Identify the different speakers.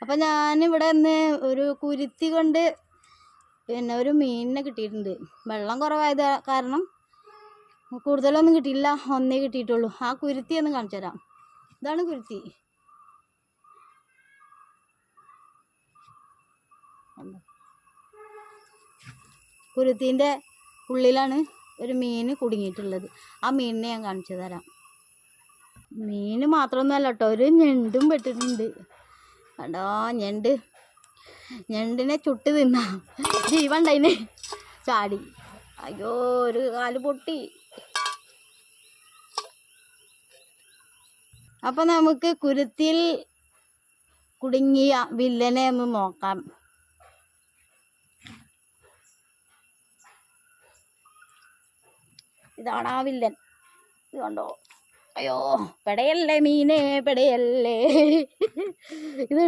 Speaker 1: അപ്പം ഞാനിവിടെ നിന്ന് ഒരു കുരുത്തി കൊണ്ട് പിന്നെ ഒരു മീനിനെ കിട്ടിയിട്ടുണ്ട്. വെള്ളം കുറവായത് കാരണം കൂടുതലൊന്നും കിട്ടിയില്ല, ഒന്നേ കിട്ടിയിട്ടുള്ളൂ. ആ കുരുത്തി ഒന്ന് കാണിച്ചു തരാം. ഇതാണ് കുരുത്തി. കുരുത്തിൻ്റെ ഉള്ളിലാണ് ഒരു മീൻ കുടുങ്ങിയിട്ടുള്ളത്. ആ മീനിനെ ഞാൻ കാണിച്ചു തരാം. മീൻ മാത്രമൊന്നുമല്ല കേട്ടോ, ഒരു ഞണ്ടും പെട്ടിട്ടുണ്ട്. കണ്ടോ ഞണ്ടിനെ ചുട്ട് തിന്നാം. ജീവണ്ടതിന് ചാടി. അയ്യോ, ഒരു കാല് പൊട്ടി. അപ്പം നമുക്ക് കുരുത്തിയിൽ കുടുങ്ങിയ വില്ലനെ ഒന്ന് നോക്കാം. ഇതാണ് ആ വില്ലൻ. ഇത് കണ്ടോ? അയ്യോ, പെടയല്ലേ മീനേ, പെടയല്ലേ. ഇത്